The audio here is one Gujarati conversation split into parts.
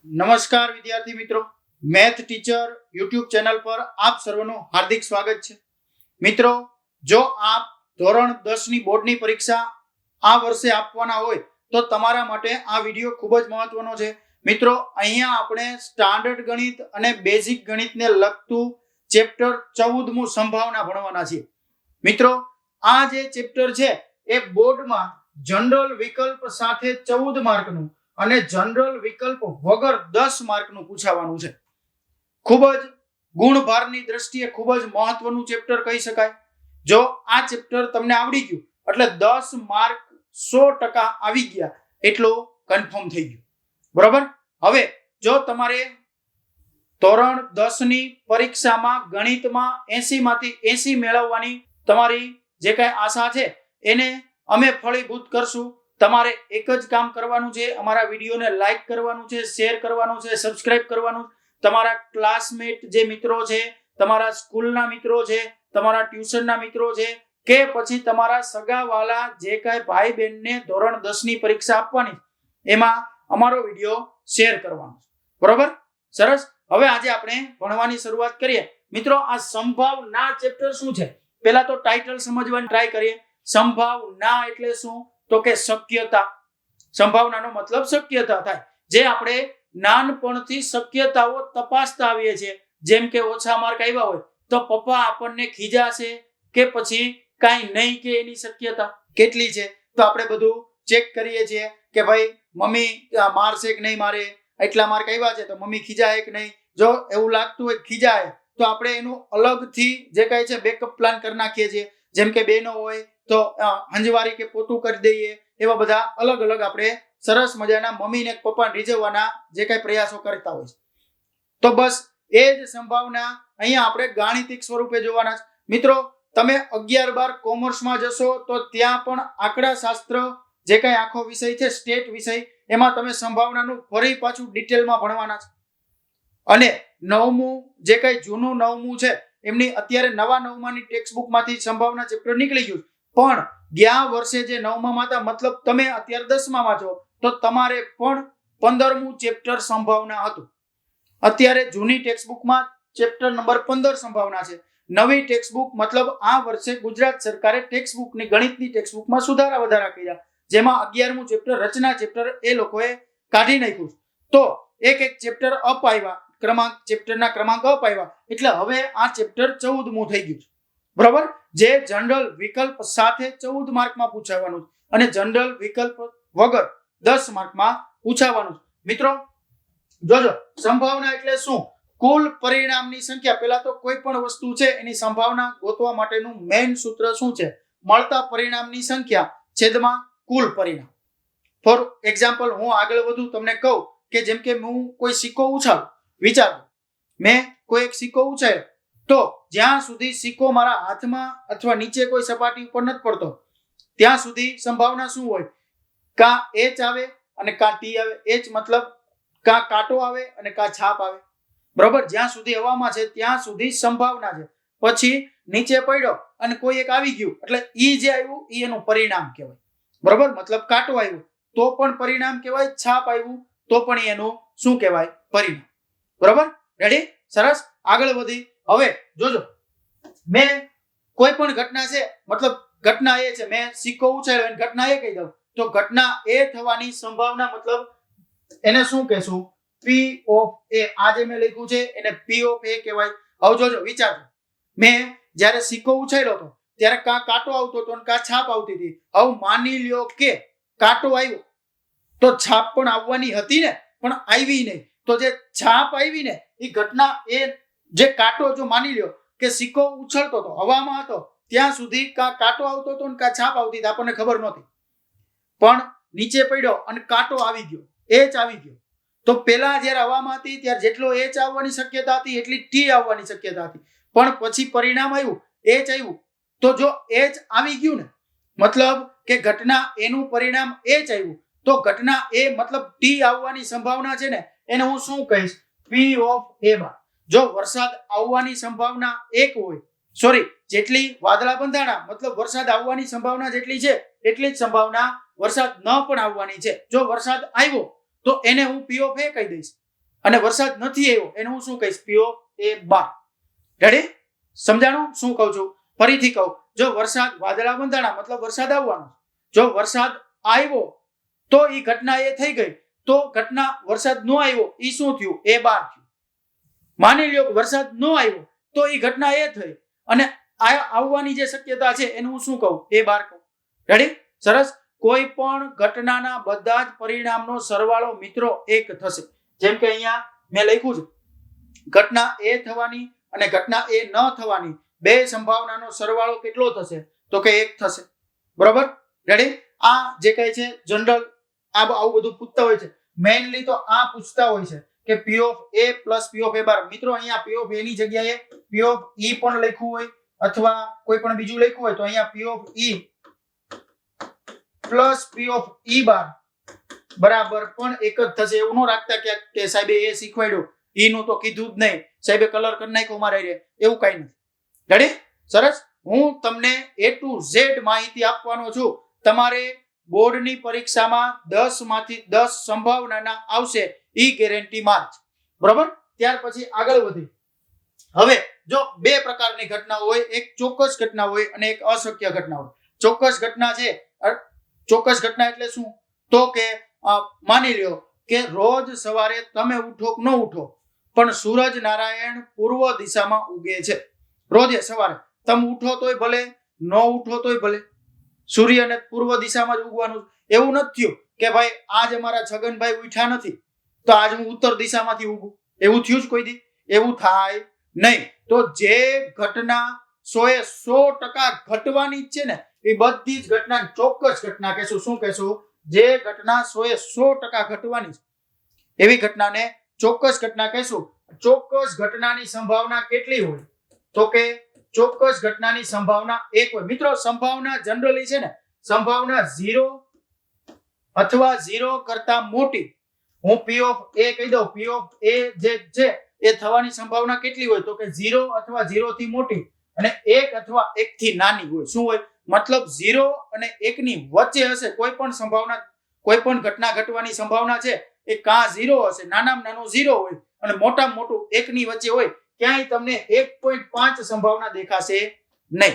નમસ્કાર વિદ્યાર્થી મિત્રો, મેથ ટીચર યુટ્યુબ ચેનલ પર આપ સર્વનું હાર્દિક સ્વાગત છે. મિત્રો, જો આપ ધોરણ 10 ની બોર્ડની પરીક્ષા આ વર્ષે આપવાના હોય તો તમારા માટે આ વિડીયો ખૂબ જ મહત્વનો છે. મિત્રો, અહીંયા આપણે સ્ટાન્ડર્ડ ગણિત અને બેઝિક ગણિતને લગતું ચેપ્ટર 14મું સંભાવના ભણવાના છીએ. મિત્રો, આ જે ચેપ્ટર છે એ બોર્ડમાં જનરલ વિકલ્પ સાથે 14 માર્કનું અને જનરલ વિકલ્પ વગર 10 માર્કનું પૂછાવાનું છે. ખૂબ જ ગુણભારની દ્રષ્ટિએ ખૂબ જ મહત્વનું ચેપ્ટર કહી શકાય. જો આ ચેપ્ટર તમને આવડી ગયું એટલે 10 માર્ક 100% આવી ગયા એટલો કન્ફર્મ થઈ ગયું. બરાબર. હવે જો તમારે ધોરણ 10 ની પરીક્ષામાં ગણિતમાં 80 માંથી 80 મેળવવાની તમારી જે કઈ આશા છે એને અમે ફળીભૂત કરશું. તમારે એક જ કામ કરવાનું છે, અમારા વિડીયોને લાઈક કરવાનું છે, શેર કરવાનું છે, સબસ્ક્રાઇબ કરવાનું. તમારા ક્લાસમેટ જે મિત્રો છે, તમારા સ્કૂલના મિત્રો છે, તમારા ટ્યુશનના મિત્રો છે કે પછી તમારા સગાવાલા જે કાંઈ ભાઈ બહેનને ધોરણ 10 ની પરીક્ષા આપવાની એમાં અમારો વિડીયો શેર કરવાનો. બરોબર? સરસ. હવે આજે આપણે ભણવાની શરૂઆત કરીએ. મિત્રો, આ સંભાવના ચેપ્ટર શું છે પહેલા તો ટાઇટલ સમજવાની ટ્રાય કરીએ. સંભાવના એટલે શું? તો કે શક્યતા. સંભાવનાનો મતલબ શક્યતા થાય. જે આપણે નાનપણથી શક્યતાઓ તપાસતા આવીએ છીએ. જેમ કે ઓછા માર્ક આવ્યા હોય તો પપ્પા આપણને ખીજાશે કે પછી કાંઈ નહીં કે એની શક્યતા કેટલી છે તો આપણે બધું ચેક કરીએ છીએ કે ભાઈ મમ્મી મારશે કે નહીં મારે, એટલા માર્ક આવ્યા છે તો મમ્મી ખીજાય કે નહીં. જો એવું લાગતું હોય ખીજાય તો આપણે એનું અલગથી જે કાંઈ છે બેકઅપ પ્લાન કરી નાખીએ છીએ. જેમ કે બેનો હોય તો હંજવારી કે પોતું કરી દઈએ. એવા બધા અલગ અલગ આપણે સરસ મજાના મમ્મીને પપ્પાને રીઝવવાના જે કઈ પ્રયાસો કરતા હોય. તો બસ એ જ સંભાવના અહીંયા આપણે ગાણિતિક સ્વરૂપે જોવાના છે. મિત્રો, તમે 11-12 કોમર્સમાં જશો તો ત્યાં પણ આંકડા શાસ્ત્ર જે કઈ આખો વિષય છે સ્ટેટ વિષય એમાં તમે સંભાવનાનું ફરી પાછું ડિટેલમાં ભણવાના છે. અને 9મું જે કઈ જૂનું 9મું છે એમની અત્યારે નવા 9માની ટેક્સ્ટ બુકમાંથી સંભાવના ચેપ્ટર નીકળી ગયું. પણ ગયા વર્ષે જે 9માં હતા મતલબ તમે અત્યારે 10માં છો તો તમારે પણ 15મું ચેપ્ટર સંભાવના હતું. અત્યારે જૂની ટેક્સ્ટ બુકમાં ચેપ્ટર નંબર 15 સંભાવના છે. નવી ટેક્સ્ટ બુક મતલબ આ વર્ષે ગુજરાત સરકારે ટેક્સ્ટ બુકની ગણિતની ટેક્સ્ટ બુકમાં સુધારા વધારા કર્યા. જેમાં 11મું ચેપ્ટર રચના ચેપ્ટર એ લોકોએ કાઢી નાખ્યું. તો એક ચેપ્ટર અપ આવ્યા, ચેપ્ટરના ક્રમાંક અપ આવ્યા એટલે હવે આ ચેપ્ટર 14મું થઈ ગયું. બરાબર? જે જનરલ વિકલ્પ સાથે 14 માર્કમાં પૂછાવાનું અને જનરલ વિકલ્પ વગર 10 માર્કમાં પૂછાવાનું. મિત્રો જોજો, સંભાવના એટલે શું? કુલ પરિણામની સંખ્યા. પહેલા તો કોઈ પણ વસ્તુ છે એની સંભાવના ગોતવા માટેનું મેઇન સૂત્ર શું છે? મળતા પરિણામની સંખ્યા છેદમાં કુલ પરિણામ. ફોર એક્ઝામ્પલ, હું આગળ વધુ તમને કહું કે જેમ કે હું કોઈ સિક્કો ઉછાળું, વિચારો મેં કોઈ એક સિક્કો ઉછાળ્યો તો જ્યાં સુધી સિક્કો મારા હાથમાં અથવા નીચે કોઈ સપાટી ઉપર નથી પડતો ત્યાં સુધી સંભાવના શું હોય? કાં એચ આવે અને કાં ટી આવે. એચ મતલબ કાં કાંટો આવે અને કાં છાપ આવે. બરોબર? જ્યાં સુધી હવામાં છે ત્યાં સુધી સંભાવના છે. પછી નીચે પડ્યો અને કોઈ એક આવી ગયું એટલે ઈ જે આવ્યું ઈ એનું પરિણામ કહેવાય. બરોબર? મતલબ કાંટો આવ્યું તો પણ પરિણામ કહેવાય, છાપ આવ્યું તો પણ એનું શું કહેવાય? પરિણામ. બરોબર? રેડી? સરસ. આગળ વધી. હવે જોજો, મેં કોઈ પણ ઘટના છે મતલબ ઘટના એ છે, મેં સિક્કો ઉછાળ્યો અને ઘટના એ કહી દઉં તો ઘટના એ થવાની સંભાવના મતલબ એને શું કહેશું? પી ઓફ એ. આ જે મેં લખ્યું છે એને પી ઓફ એ કહેવાય. હવે જોજો, વિચારજો, મેં જ્યારે સિક્કો ઉછાળ્યો હતો ત્યારે કાં કાંટો આવતો હતો અને કાં છાપ આવતી હતી. હવે માની લ્યો કે કાંટો આવ્યો તો છાપ પણ આવવાની હતી ને, પણ આવી નહીં. તો જે છાપ આવી ને એ ઘટના એ જે કાંટો, જો માની લ્યો કે સિક્કો ઉછળતો હતો, હવામાં હતો ત્યાં સુધી કાં કાંટો આવતો હતો ને કાં છાપ આવતી હતી, આપણને ખબર નહોતી. પણ નીચે પડ્યો અને કાંટો આવી ગયો, એચ આવી ગયો તો પેલા જ્યારે હવામાં હતી ત્યારે જેટલો એચ આવવાની શક્યતા હતી એટલી ટી આવવાની શક્યતા હતી. પણ પછી પરિણામ આવ્યું, એચ આવ્યું. તો જો એચ આવી ગયું ને મતલબ કે ઘટના એનું પરિણામ એચ આવ્યું તો ઘટના એ મતલબ ટી આવવાની સંભાવના છે ને એને હું શું કહીશ? પી ઓફ એ બાર. જો વરસાદ આવવાની સંભાવના 1 હોય, સોરી જેટલી વાદળા બંધાણા મતલબ વરસાદ આવવાની સંભાવના જેટલી છે એટલી જ સંભાવના વરસાદ ન પણ આવવાની છે. જો વરસાદ આવ્યો તો એને હું પી ઓફ એ કહી દઈશ. અને વરસાદ નથી આવ્યો એને હું શું કહીશ? P of A bar. Ready? સમજાણું શું કહું છું? ફરીથી કહું, જો વરસાદ વાદળા બંધાણા મતલબ વરસાદ આવવાનો. જો વરસાદ આવ્યો તો એ ઘટના એ થઈ ગઈ, તો ઘટના વરસાદ ન આવ્યો એ શું થયું? A બાર થયું. માની લ્યો વરસાદ ન આવ્યો તો એ ઘટના એ થઈ, અને આવવાની જે શક્યતા છે એનું હું શું કહું? A બાર કહું. રેડી? સરસ. કોઈ પણ ઘટનાના બધા જ પરિણામનો સરવાળો મિત્રો એક થશે. જેમ કે અહીંયા મેં લખ્યું છે, ઘટના A થવાની અને ઘટના A ન થવાની બે સંભાવનાનો સરવાળો કેટલો થશે? તો કે 1 થશે. બરોબર? રેડી? આ જે કહે છે જનરલ આવું બધું પૂછતા હોય છે. મેઇનલી તો આ પૂછતા હોય છે કે P of A plus P of A બાર. મિત્રો અહીંયા P of A ની જગ્યાએ P of E પણ લખ્યું હોય અથવા કોઈ પણ બીજું લખ્યું હોય તો અહીંયા P of E plus P of E બાર બરાબર પણ એક જ થશે. એવું ન રાખતા કે સાહેબે એ શીખવાડ્યું, E નું તો કીધું જ નહીં, સાહેબે કલર કરી નાખ્યો મારે રે, એવું કઈ નથી. રેડી? સરસ. હું તમને A to Z માહિતી આપવાનો છું. તમારે બોર્ડની પરીક્ષામાં 10 માંથી 10 સંભાવનાના આવશે, ઈ ગેરંટી માર્ક. બરોબર? ત્યાર પછી આગળ વધી. હવે જો બે પ્રકારની ઘટના હોય, એક ચોક્કસ ઘટના હોય અને એક અશક્ય ઘટના હોય. ચોક્કસ ઘટના છે, ચોક્કસ ઘટના એટલે શું? તો કે માની લ્યો કે રોજ સવારે તમે ઉઠો કે ન ઉઠો પણ સૂરજ નારાયણ પૂર્વ દિશામાં ઉગે છે. રોજે સવારે તમે ઉઠો તોય ભલે, ન ઉઠો તોય ભલે, સૂર્યને પૂર્વ દિશામાં જ ઉગવાનું. એવું નથી થયું કે ભાઈ આજ અમારા છગનભાઈ ઉઠ્યા નથી તો આજ હું ઉત્તર દિશામાંથી ઉગું. એવું થયું જ કોઈ દી? એવું થાય નહીં. તો જે ઘટના 100% ઘટવાની જ છે ને એ બધી જ ઘટના ચોક્કસ ઘટના કહેશું. શું કહેશું? જે ઘટના 100% ઘટવાની છે એવી ઘટનાને ચોક્કસ ઘટના કહેશું. ચોક્કસ ઘટનાની સંભાવના કેટલી હોય? તો કે ચોક્કસ ઘટનાની સંભાવના 1 હોય. મિત્રો સંભાવના જનરલી છે ને સંભાવના 0 અથવા 0 કરતા મોટી. હું P of A કહી દઉં, P of A જે છે એ થવાની સંભાવના કેટલી હોય? તો કે 0 અથવા 0 થી મોટી અને 1 અથવા 1 થી નાની હોય. શું હોય? મતલબ 0 અને 1 ની વચ્ચે હશે કોઈ પણ સંભાવના, કોઈ પણ ઘટના ઘટવાની સંભાવના છે એ કાં 0 હશે, નાનામાં નાનો 0 હોય, અને મોટામાં મોટું 1 ની વચ્ચે હોય. ક્યાંય તમને 1.5 સંભાવના દેખાશે નહીં.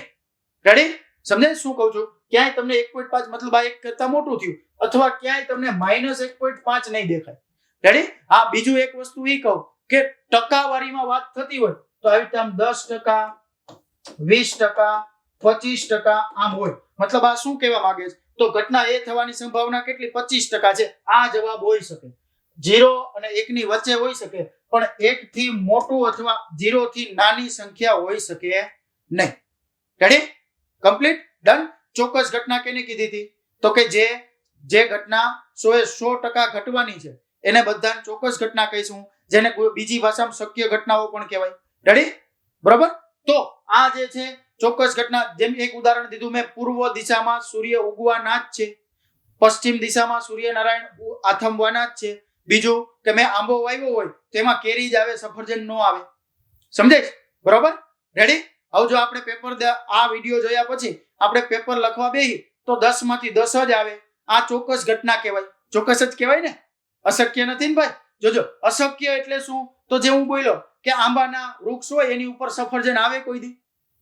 રેડી? સમજાય શું કહું છું? ક્યાંય તમને 1.5 મતલબ આ 1 કરતા મોટું થયું, અથવા ક્યાંય તમને -1.5 નહીં દેખાય. રેડી? હા, બીજું એક વસ્તુ એ કહું કે ટકાવારીમાં વાત થતી હોય તો આવી રીતે આમ 10%, 20%, 25% આમ હોય. મતલબ આ શું કહેવા માંગે છે? તો ઘટના એ થવાની સંભાવના કેટલી? 25% છે. આ જવાબ હોઈ શકે. 0 અને 1 ની વચ્ચે હોઈ શકે, પણ 1 થી મોટું અથવા 0 થી નાની સંખ્યા હોઈ શકે નહીં. રેડી? કમ્પ્લીટ? ડન? ચોક્કસ ઘટના કેને કીધી હતી? તો કે જે ઘટના 100% ઘટવાની છે એને બધાને ચોક્કસ ઘટના કહીશું, જેને બીજી ભાષામાં શક્ય ઘટનાઓ પણ કહેવાય. રેડી? બરોબર? તો આ જે છે ચોક્કસ ઘટના, જેમ એક ઉદાહરણ દીધું મેં, પૂર્વ દિશામાં સૂર્ય ઉગવાના જ છે, પશ્ચિમ દિશામાં સૂર્યનારાયણ આથમવાના જ છે. બીજું કે મેં આંબો વાવ્યો હોય તેમાં કેરી જ આવે, સફરજન ન આવે. સમજાય? બરોબર? રેડી? હવે જો આપણે પેપર આ વિડીયો જોયા પછી આપણે પેપર લખવા બેહી તો 10 માંથી 10 જ આવે. આ ચોક્કસ ઘટના કહેવાય. ચોક્કસ જ કહેવાય ને, અશક્ય નથી ને ભાઈ. જોજો, અશક્ય એટલે શું? તો જે હું બોલ્યો કે આંબાના વૃક્ષ હોય એની ઉપર સફરજન આવે કોઈ દી?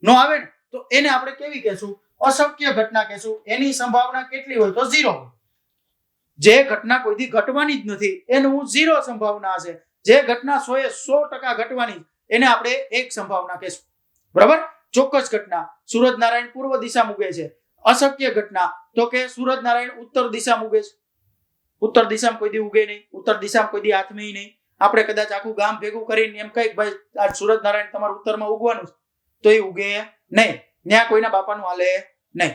ન આવે ને, તો એને આપણે કેવી કહેશું? અશક્ય ઘટના કહેશું. એની સંભાવના કેટલી હોય? તો 0 હોય. જે ઘટના કોઈ દી ઘટવાની જ નથી એનું 0 સંભાવના હશે. જે ઘટના 100% ઘટવાની એને આપણે 1 સંભાવના કહેશું. બરાબર? ચોક્કસ ઘટના સૂરજ નારાયણ પૂર્વ દિશામાં ઉગે છે. અશક્ય ઘટના તો કે સૂરજ નારાયણ ઉત્તર દિશામાં ઉગે છે. ઉત્તર દિશામાં કોઈ દી ઉગે નહીં, ઉત્તર દિશામાં કોઈ દી હાથમે નહીં. આપણે કદાચ આખું ગામ ભેગું કરીને એમ કહીએ ભાઈ આ સૂરજ નારાયણ તમારું ઉત્તરમાં ઉગવાનું છે, તો એ ઉગે નહીં. ત્યાં કોઈના બાપાનું હાલે નહીં.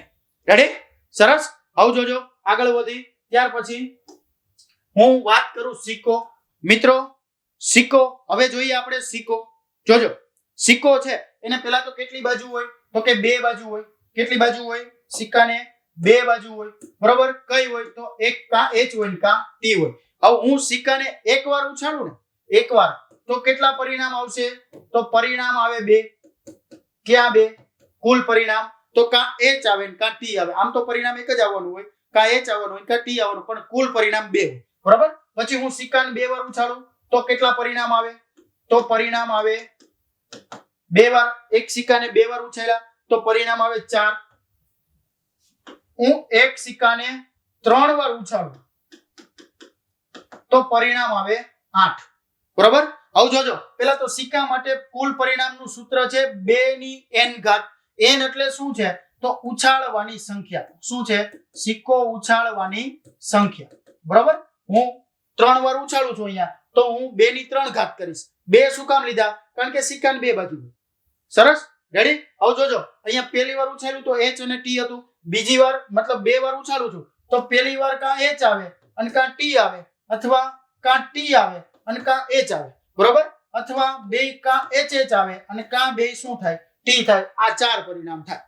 રેડી? સરસ. આવ જોજો, આગળ વધી ત્યાર પછી હું વાત કરું સિક્કો. મિત્રો સિક્કો હવે જોઈએ આપણે. સિક્કો જોજો, સિક્કો છે એને પેલા તો કેટલી બાજુ હોય? તો કે 2 બાજુ હોય. કેટલી બાજુ હોય? સિક્કાને 2 બાજુ હોય. બરોબર? કઈ હોય? તો એક કાં H હોય ને કાં T હોય. હવે હું સિક્કાને એકવાર ઉછાળું ને, એકવાર, તો કેટલા પરિણામ આવશે? તો પરિણામ આવે 2. ક્યાં 2? કુલ પરિણામ તો કાં H આવે ને કાં T આવે. આમ તો પરિણામ એક જ આવવાનું હોય, કાં H આવવાનું હોય કાં T આવવાનું, પણ કુલ પરિણામ 2 હોય. બરાબર? પછી હું સિક્કાને 2 વાર ઉછાળું તો કેટલા પરિણામ આવે? તો પરિણામ આવે 2 વાર. એક સિક્કાને 2 વાર ઉછાળ્યા તો પરિણામ આવે 4. હું એક સિક્કાને 3 વાર ઉછાળું તો પરિણામ આવે 8. બરોબર? હવે જોજો, પેલા તો સિક્કા માટે કુલ પરિણામનું સૂત્ર છે 2 ની n ઘાત. n એટલે શું છે? તો ઉછાળવાની સંખ્યા. શું છે? સિક્કો ઉછાળવાની સંખ્યા. બરોબર? હું 3 વાર ઉછાળું છું અહીંયા, તો હું 2 ની 3 ઘાત કરીશ. 2 શું કામ લીધા? કારણ કે સિક્કાની 2 બાજુ. સરસ, રેડી? હવે જોજો, અહીંયા પહેલી વાર ઉછાળ્યું તો h અને t હતું. બીજી વાર મતલબ 2 વાર ઉછાળું છું તો પહેલી વાર કાં h આવે અને કાં t આવે, અથવા કાં t આવે અને કાં h આવે. બરોબર? અથવા બે કાં h આવે અને કાં બે શું થાય? t થાય. આ 4 પરિણામ થાય.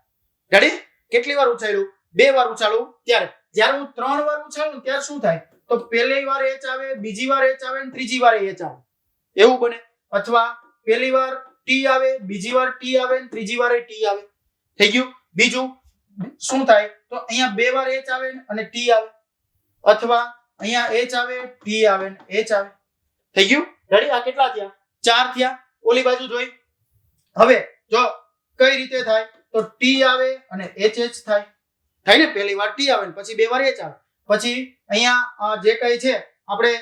રેડી? કેટલી વાર ઉછાળ્યું? 2 વાર ઉછાળું ત્યારે. જ્યારે હું 3 વાર ઉછાળું ત્યારે શું થાય? તો પહેલી વાર h આવે, બીજી વાર h આવે અને ત્રીજી વાર h આવે. એવું બને. અથવા પહેલી વાર t આવે, બીજી વાર t આવે અને ત્રીજી વાર t આવે. થઈ ગયું? બીજું શું થાય? તો અહીંયા 2 વાર h આવે અને t આવે. અથવા અહીંયા h આવે, t આવે અને h આવે. થઈ ગયું? રેડી? આ કેટલા થયા? 4 થયા. ઓલી બાજુ જોઈ. હવે જો કઈ રીતે થાય? તો t આવે અને h થાય. થાય ને? પહેલી વાર t આવે પછી 2 વાર h આવે. પછી અહીંયા જે કઈ છે આપણે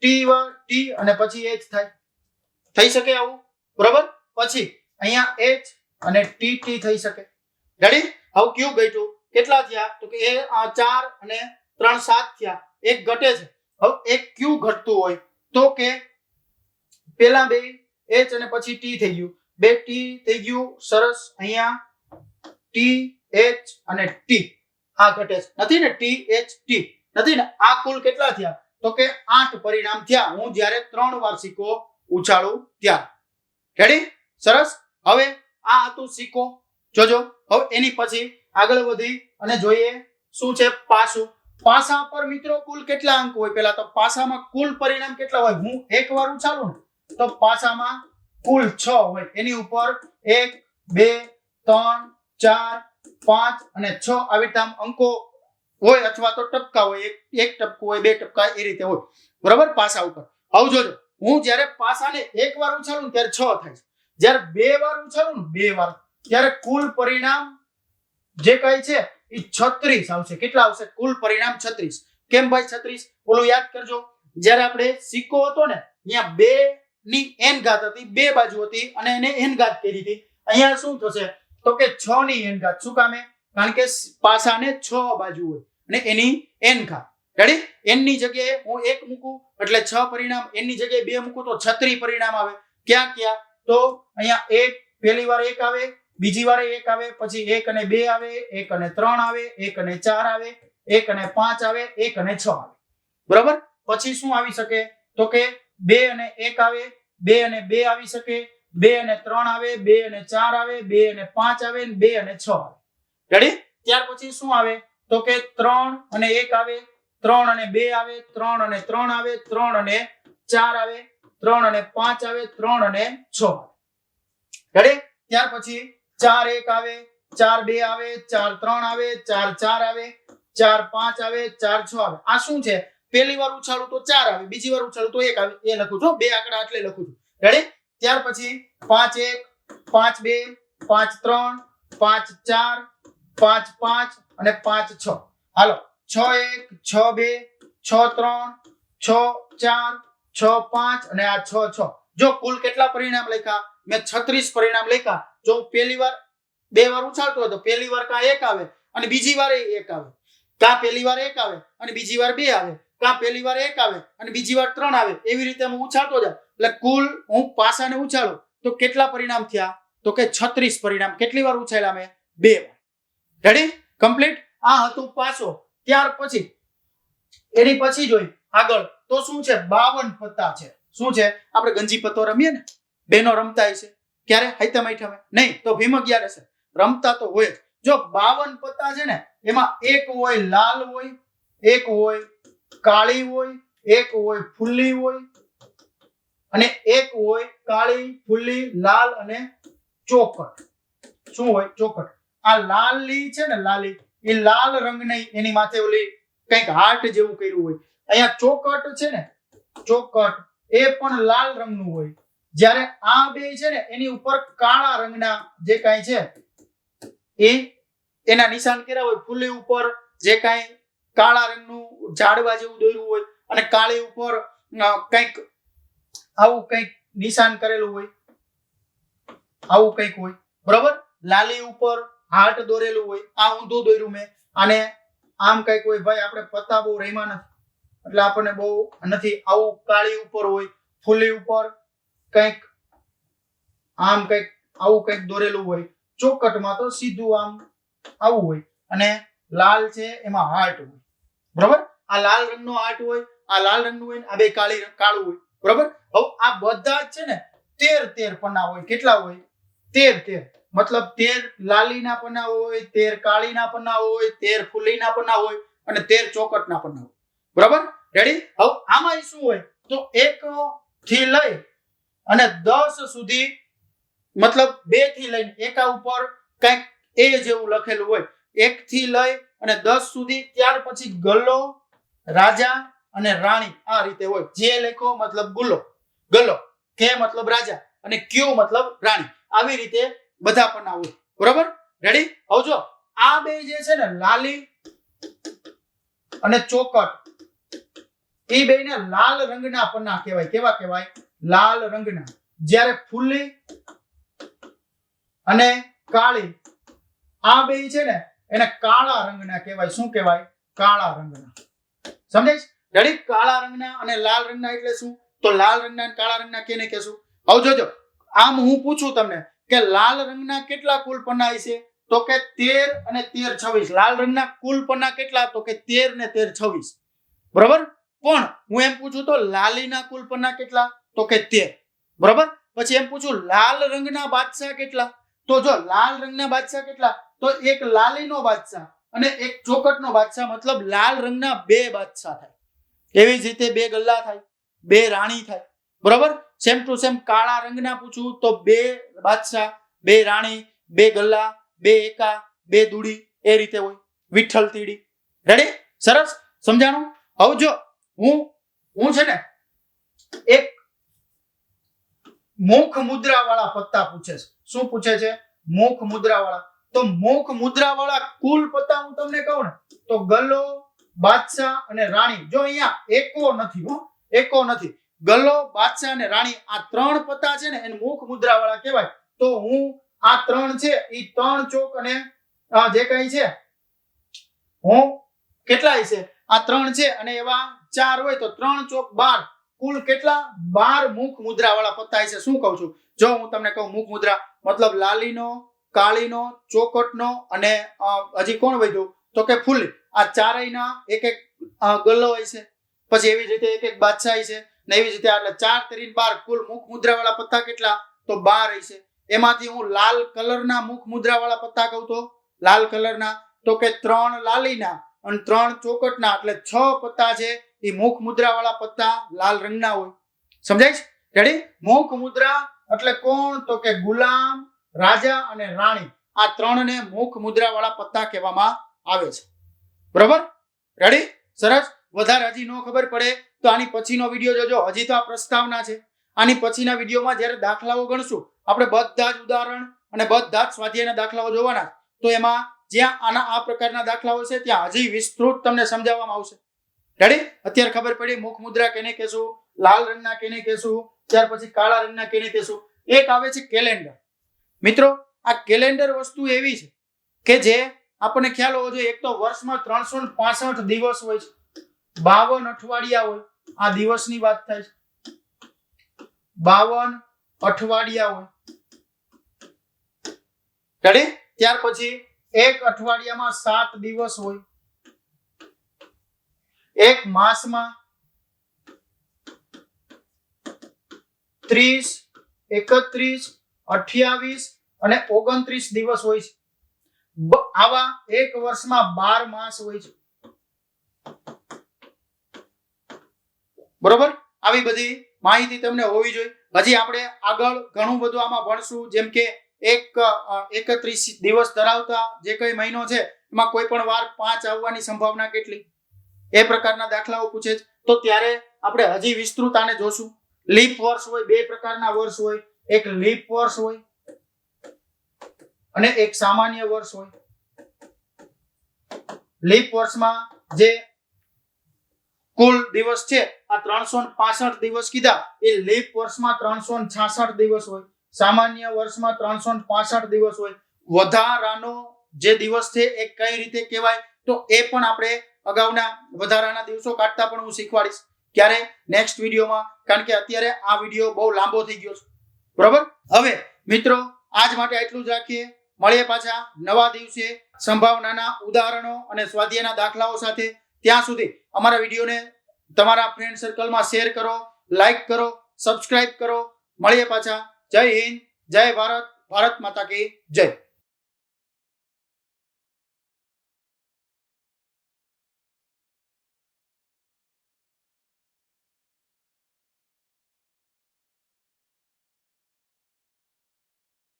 t અને પછી h થાય. થઈ શકે આવું? બરાબર? પછી અહીંયા h અને t થઈ શકે. રેડી? હવે ક્યુ ઘટ્યું? કેટલા થયા? તો કે એ 4 અને 3 7 થયા. એક ઘટે છે. હવે એક ક્યુ ઘટતું હોય તો કે પેલા 2 h અને પછી t થઈ ગયું. 2 t થઈ ગયું. સરસ. અહીંયા t h અને t આ ઘટે છે. નથી ને? t h t નથી ને? આ કુલ કેટલા થયા? તો કે 8 પરિણામ થયા હું જ્યારે 3 વાર સિક્કો ઉછાળું ત્યારે. રેડી? સરસ. હવે આ હતું સિક્કો. જોજો, હવે એની પછી આગળ વધી અને જોઈએ શું છે પાસું. પાસા પર મિત્રો કુલ કેટલા અંક હોય? પેલા તો પાસામાં કુલ પરિણામ કેટલા હોય? હું એક વાર ઉછાળું ને તો પાસામાં કુલ 6 હોય. એની ઉપર 1 2 3 4 5 અને 6 આવી રીતે અંકો હોય, અથવા તો ટપકા હોય. એક ટપકું હોય, 2 ટપકા, એ રીતે હોય. બરાબર? પાસા ઉપર. હવે જોજો, હું જ્યારે પાસાને એક વાર ઉછાળું ત્યારે 6 થાય છે. જ્યારે 2 વાર ઉછાળું ને 2 વાર, ત્યારે કુલ પરિણામ જે કઈ છે એ 36 આવશે. કેટલા આવશે? કુલ પરિણામ 36. કેમ ભાઈ 36? ઓલું યાદ કરજો, જ્યારે આપણે સિક્કો હતો ને અહીંયા 2 ની n ઘાત હતી, 2 બાજુ હતી અને એને n ઘાત કરી હતી. અહીંયા શું થશે? તો કે 6 ની n ઘાત. શું કામે? કારણ કે પાસાને 6 બાજુ હોય અને એની n ઘાત. રેડી? n ની જગ્યાએ હું 1 મૂકું એટલે 6 પરિણામ, n ની જગ્યાએ 2 મૂકું તો 36 પરિણામ આવે. ક્યાં ક્યાં? તો અહીંયા 1 પહેલી વાર 1 આવે, બીજી વાર 1 આવે, પછી 1 અને 2 આવે, 1 અને 3 આવે, 1 અને 4 આવે, 1 અને 5 આવે, 1 અને 6 આવે. બરાબર? પછી શું આવી શકે? તો કે 2 અને 1 આવે, 2 અને 2 આવી શકે, 2 અને 3 આવે, 2 અને 4 આવે, 2 અને 5 આવે, 2 અને 6 આવે. રેડી? ત્યાર પછી શું આવે? તો કે 3 અને 1 આવે, 3 અને 2 આવે, 3 અને 3 આવે, 3 અને 4 આવે, 3 અને 5 આવે, 3 અને 6 આવે. રેડી? ત્યાર પછી 4 1 આવે, 4 2 આવે, 4 3 આવે, 4 4 આવે, 4 5 આવે, 4 6 આવે. આ શું છે? પહેલી વાર ઉછાળું તો 4 આવે, બીજી વાર ઉછાળું તો 1 આવે. એ લખું છું. 2 આંકડા એટલે લખું છું. રેડી? ત્યાર પછી 5 1 5 2 5 3 5 4 5 5 અને 5 6. હાલો, 6 1 6 2 6 3 6 4 6 5 અને આ 6 6. જો કુલ કેટલા પરિણામ લખ્યા? મેં 36 પરિણામ લખ્યા. જો પહેલી વાર 2 વાર ઉછાળતો હોય તો પહેલી વાર કાં 1 આવે અને બીજી વાર 1 આવે, કાં પહેલી વાર 1 આવે અને બીજી વાર 2 આવે, કાં પહેલી વાર 1 આવે અને બીજી વાર 3 આવે. એવી રીતે હું ઉછાળતો જાઉં. એટલે કુલ હું પાસાને ઉછાળું તો કેટલા પરિણામ થયા? તો કે 36 પરિણામ. કેટલી વાર ઉછાળ્યા મેં? 2 વાર. રેડી? કમ્પ્લીટ. આ હતું પાસો. ત્યાર પછી એની પછી જોઈ આગળ તો શું છે? 52 પત્તા છે. શું છે? આપણે ગંજી પત્તો રમીએ ને, બેનો રમતા હશે ક્યારે? હાઈતમ આઈઠમે નહીં તો ભીમ 11 હશે. રમતા તો હોય જ. જો 52 પત્તા છે ને, એમાં એક હોય લાલ હોય, એક હોય કાળી હોય, એક હોય ફુલ્લી હોય અને એક હોય કાળી, ફુલ્લી, લાલ અને ચોકટ. શું હોય? ચોકટ. આ લાલી છે ને, લાલી, એ લાલ રંગની એની માથે ઓલી કંઈક હાર્ટ જેવું કર્યું હોય. અહીંયા ચોકટ છે ને, ચોકટ એ પણ લાલ રંગનું હોય. જ્યારે આ બે છે ને એની ઉપર કાળા રંગના જે કાંઈ છે એ એના નિશાન કર્યા હોય. ફૂલી ઉપર જે કાંઈ કાળા રંગનું ઝાડવા જેવું દોર્યું હોય અને કાળી ઉપર કંઈક આવું કંઈક નિશાન કરેલું હોય, આવું કંઈક હોય. બરોબર. લાલી ઉપર હાર્ટ દોરેલું હોય, આ ઊંધું દોર્યું મેં, અને આમ કંઈક હોય. ભાઈ આપણે પત્તા બહુ રહીમાં નથી એટલે આપણને બહુ નથી. આવું કાળી ઉપર હોય, ફૂલી ઉપર કંઈક આમ કંઈક આવું કંઈક દોરેલું હોય. ચોકટમાં તો સીધું આમ આવું હોય, અને લાલ છે એમાં હાર્ટ હોય. બરોબર. આ લાલ રંગનો હાર્ટ હોય, આ લાલ રંગનું હોય, આ બે કાળું હોય. બરોબર. હવે આ બધા જ છે ને 13 પન્ના હોય. કેટલા હોય? 13. મતલબ 13 લાલીના પન્ના હોય, 13 કાળીના પન્ના હોય, 13 ફૂલીના પન્ના હોય અને 13 ચોકટના પન્ના હોય. બરાબર. રેડી? હવે આમાં શું હોય તો 1 થી લઈ અને 10 સુધી, મતલબ 2 થી લઈને એકા ઉપર કંઈક એ જેવું લખેલું હોય. 1 થી લઈ અને 10 સુધી. ત્યાર પછી ગલ્લો, રાજા અને રાણી આ રીતે હોય. જે લખો મતલબ ગલ્લો, કે મતલબ રાજા અને ક્યુ મતલબ રાણી. આવી રીતે બધા પન્ના હોય. બરાબર. રેડી? હવે જો આ બે જે છે ને લાલી અને ચોકટ, એ બેને લાલ રંગના પન્ના કહેવાય. કેવા કહેવાય? લાલ રંગના. જ્યારે ફૂલી અને કાળી આ બે છે ને એને કાળા રંગના કહેવાય. શું કહેવાય? કાળા રંગના. સમજાય? રેડી? કાળા રંગના અને લાલ રંગના એટલે શું? તો લાલ રંગના અને કાળા રંગના કેને કહેશું? હવે જોજો, આમ હું પૂછું તમને કે લાલ રંગના કેટલા કુલ પન્ના છે? તો કે 13 અને 13 26. લાલ રંગના કુલ પન્ના કેટલા? તો કે 13 ને 13 26. બરાબર. પણ હું એમ પૂછું તો લાલીના કુલ પન્ના કેટલા? તો કે 13. બરાબર. પછી એમ પૂછું લાલ રંગના બાદશાહ કેટલા? તો જો લાલ રંગના બાદશાહ કેટલા? તો એક લાલીનો બાદશાહ અને એક ચોકટનો બાદશાહ, મતલબ લાલ રંગના 2 બાદશાહ થાય. એવી જ રીતે 2 ગલ્લા થાય, 2 રાણી થાય. બરાબર. સેમ ટુ સેમ કાળા રંગના પૂછું તો 2 બાદશાહ, 2 રાણી, 2 ગલ્લા, 2 એકા, 2 દુડી, એ રીતે હોય. વિઠ્ઠલ તીડી. રેડી? સરસ. સમજાણું? હવે જો હું છે ને એક મુખ મુદ્રા વાળા પત્તા પૂછે છે. શું પૂછે છે? મુખ મુદ્રા વાળા. તો મુખ મુદ્રા વાળા કુલ પત્તા હું તમને કહું ને તો ગલ્લો, બાદશાહ અને રાણી. જો અહીંયા એકો નથી, એકો નથી. ગલ્લો, બાદશાહ અને રાણી આ 3 પત્તા છે ને એને મુખ મુદ્રા વાળા કહેવાય. તો હું આ 3 છે એ 3 ચોક અને જે કઈ છે હું કેટલાય છે આ 3 છે અને એવા 4 હોય તો 3 ચોક 12. કુલ કેટલા? 12 મુખ મુદ્રા વાળા પત્તા છે. શું કહું છું? જો હું તમને કહું મુખ મુદ્રા મતલબ લાલીનો, કાળીનો, ચોકટનો અને હજી કોણ વધ્યું તો કે ફૂલી. આ ચારેયના એક ગલ્લો હોય છે. પછી એવી રીતે એક બાદશાહ છે ને એવી રીતે એટલે 4 3 12 કુલ મુખ મુદ્રા વાળા પત્તા કેટલા? તો 12 છે. એમાંથી હું લાલ કલરના મુખ મુદ્રા વાળા પત્તા કહું તો લાલ કલરના તો કે 3 લાલીના અને 3 ચોકટના એટલે 6 પત્તા છે એ મુખ મુદ્રા વાળા પત્તા લાલ રંગના હોય. સમજાય છે? રેડી? મુખ મુદ્રા એટલે કોણ? તો કે ગુલામ, રાજા અને રાણી. આ 3 ને મુખ મુદ્રા વાળા પત્તા કહેવામાં આવે છે. બરાબર. રેડી? સરસ. વધારે હજી ન ખબર પડે તો આની પછીનો વિડીયો જોજો. હજી તો આ પ્રસ્તાવના છે. આની પછીના વિડીયોમાં જ્યારે દાખલાઓ ગણશું આપણે બધા જ ઉદાહરણ અને બધા જ સ્વાધ્યાયના દાખલાઓ જોવાના. તો એમાં જ્યાં આ પ્રકારના દાખલાઓ છે ત્યાં હજી વિસ્તૃત તમને સમજાવવામાં આવશે. રેડી? અત્યારે ખબર પડી મુખ મુદ્રા કેને કહેશું, લાલ રંગના કેને કહેશું, ત્યાર પછી કાળા રંગના કેને કહેશું. એક આવે છે કેલેન્ડર. મિત્રો આ કેલેન્ડર વસ્તુ એવી છે કે જે આપણને ખ્યાલ હોવો જોઈએ. એક તો વર્ષમાં 365 દિવસ હોય છે, 52 અઠવાડિયા હોય. આ દિવસની વાત થાય છે. 52 અઠવાડિયા હોય. રેડી? ત્યાર પછી એક અઠવાડિયામાં 7 દિવસ હોય. એક માસમાં 30, 31, 28 અને 29 દિવસ હોય છે. આવા એક વર્ષમાં 12 માસ હોય છે. બરોબર? આવી બધી માહિતી તમને હોવી જોઈએ. હજી આપણે આગળ ઘણું બધું આમાં ભણશું. જેમ કે 31 દિવસ ધરાવતા જે કઈ મહિનો છે એમાં કોઈ પણ વાર 5 આવવાની સંભાવના કેટલી, એ પ્રકારના દાખલાઓ પૂછે છે. તો ત્યારે આપણે હજી વિસ્તૃત આને જોશું. લીપ વર્ષ હોય, બે પ્રકારના વર્ષ હોય, એક લીપ વર્ષ હોય અને એક સામાન્ય વર્ષ હોય. લીપ વર્ષમાં જે કુલ દિવસ છે આ 365 દિવસ કીધા, એ લીપ વર્ષમાં 366 દિવસ હોય, સામાન્ય વર્ષમાં 365 દિવસ હોય. વધારાનો જે દિવસ છે એ કઈ રીતે કહેવાય તો એ પણ આપણે અગાઉના વધારાના દિવસો કાઢતા પણ હું શીખવાડીશ ક્યારે નેક્સ્ટ વિડીયોમાં, કારણ કે અત્યારે આ વિડીયો બહુ લાંબો થઈ ગયો છે. બરોબર, હવે મિત્રો આજ માટે એટલું જ રાખીએ. મળીએ પાછા નવા દિવસે સંભાવનાના ઉદાહરણો અને સ્વાધ્યાયના દાખલાઓ સાથે. ત્યાં સુધી અમારા વિડીયોને તમારા ફ્રેન્ડ સર્કલમાં શેર કરો, લાઈક કરો, સબસ્ક્રાઇબ કરો. મળીએ પાછા. જય હિન્દ, જય ભારત, ભારત માતા કી જય.